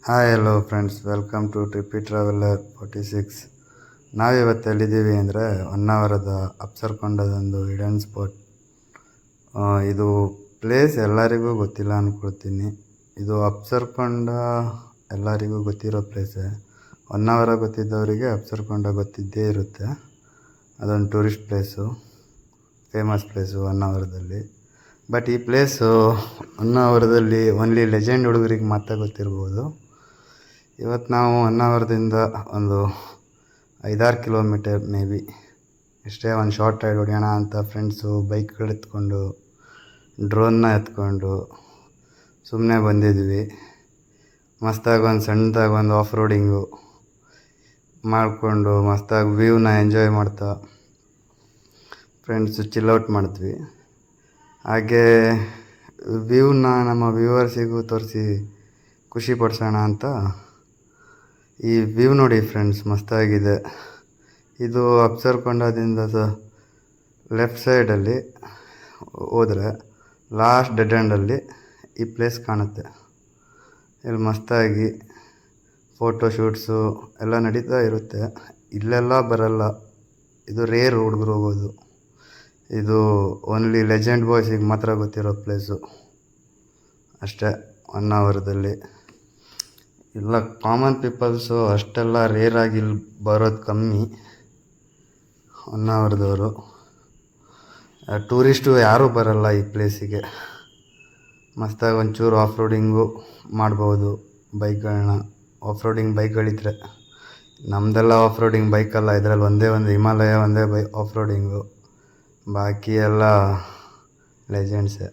Hi hello friends, welcome to Trippy Traveller 46. ನಾವಿವತ್ತು ಎಲ್ಲಿದ್ದೀವಿ ಅಂದರೆ ಹೊನ್ನಾವರದ ಅಪ್ಸರ್ಕೊಂಡದೊಂದು ಹಿಡನ್ ಸ್ಪಾಟ್. ಇದು ಪ್ಲೇಸ್ ಎಲ್ಲರಿಗೂ ಗೊತ್ತಿಲ್ಲ ಅಂದ್ಕೊಳ್ತೀನಿ. ಇದು ಅಪ್ಸರ್ಕೊಂಡ ಎಲ್ಲರಿಗೂ ಗೊತ್ತಿರೋ ಪ್ಲೇಸೇ. ಹೊನ್ನಾವರ ಗೊತ್ತಿದ್ದವರಿಗೆ ಅಪ್ಸರ್ಕೊಂಡ ಗೊತ್ತಿದ್ದೇ ಇರುತ್ತೆ. ಅದೊಂದು ಟೂರಿಸ್ಟ್ ಪ್ಲೇಸು, ಫೇಮಸ್ ಪ್ಲೇಸು ಹೊನ್ನಾವರದಲ್ಲಿ. ಬಟ್ ಈ ಪ್ಲೇಸು ಹೊನ್ನಾವರದಲ್ಲಿ ಓನ್ಲಿ ಲೆಜೆಂಡ್ ಹುಡುಗರಿಗೆ ಮಾತ್ರ ಗೊತ್ತಿರ್ಬೋದು. ಇವತ್ತು ನಾವು ಹೊನ್ನಾವರದಿಂದ ಒಂದು 5-6 ಕಿಲೋಮೀಟರ್ ಮೇ ಬಿ ಇಷ್ಟೇ ಒಂದು ಶಾರ್ಟ್ ರೈಡ್ ಹೊಡೆಯೋಣ ಅಂತ ಫ್ರೆಂಡ್ಸು ಬೈಕ್ಗಳು ಎತ್ಕೊಂಡು, ಡ್ರೋನ್ನ ಎತ್ಕೊಂಡು ಸುಮ್ಮನೆ ಬಂದಿದ್ವಿ. ಮಸ್ತಾಗಿ ಒಂದು ಸಣ್ಣದಾಗಿ ಒಂದು ಆಫ್ ರೋಡಿಂಗು ಮಾಡಿಕೊಂಡು ಮಸ್ತಾಗಿ ವ್ಯೂನ ಎಂಜಾಯ್ ಮಾಡ್ತಾ ಫ್ರೆಂಡ್ಸು ಚಿಲ್ಔಟ್ ಮಾಡಿದ್ವಿ. ಹಾಗೇ ವ್ಯೂನ ನಮ್ಮ ವ್ಯೂವರ್ಸಿಗೂ ತೋರಿಸಿ ಖುಷಿ ಪಡಿಸೋಣ ಅಂತ ಈ ವ್ಯೂ ನೋಡಿ ಫ್ರೆಂಡ್ಸ್, ಮಸ್ತಾಗಿದೆ. ಇದು ಅಪ್ಸರ್ಕೊಂಡದಿಂದ ಲೆಫ್ಟ್ ಸೈಡಲ್ಲಿ ಹೋದರೆ ಲಾಸ್ಟ್ ಡೆಡ್ ಎಂಡಲ್ಲಿ ಈ ಪ್ಲೇಸ್ ಕಾಣುತ್ತೆ. ಇಲ್ಲಿ ಮಸ್ತಾಗಿ ಫೋಟೋ ಶೂಟ್ಸು ಎಲ್ಲ ನಡೀತಾ ಇರುತ್ತೆ. ಇಲ್ಲೆಲ್ಲ ಬರಲ್ಲ, ಇದು ರೇರ್ ಹುಡುಗರು ಹೋಗೋದು. ಇದು ಓನ್ಲಿ ಲೆಜೆಂಡ್ ಬಾಯ್ಸಿಗೆ ಮಾತ್ರ ಗೊತ್ತಿರೋ ಪ್ಲೇಸು ಅಷ್ಟೇ ಹೊನ್ನಾವರದಲ್ಲಿ. ಇಲ್ಲ, ಕಾಮನ್ ಪೀಪಲ್ಸು ಅಷ್ಟೆಲ್ಲ ರೇರಾಗಿ ಇಲ್ಲಿ ಬರೋದು ಕಮ್ಮಿ. ಹೊನ್ನಾವರದವರು ಟೂರಿಸ್ಟು ಯಾರೂ ಬರಲ್ಲ ಈ ಪ್ಲೇಸಿಗೆ. ಮಸ್ತಾಗಿ ಒಂಚೂರು ಆಫ್ ರೋಡಿಂಗು ಮಾಡ್ಬೋದು ಬೈಕ್ಗಳನ್ನ. ಆಫ್ ರೋಡಿಂಗ್ ಬೈಕ್ಗಳಿದ್ರೆ, ನಮ್ಮದೆಲ್ಲ ಆಫ್ ರೋಡಿಂಗ್ ಬೈಕಲ್ಲ, ಇದರಲ್ಲಿ ಒಂದೇ ಒಂದು ಹಿಮಾಲಯ ಒಂದೇ ಆಫ್ ರೋಡಿಂಗು, ಬಾಕಿ ಎಲ್ಲ ಲೆಜೆಂಡ್ಸೇ.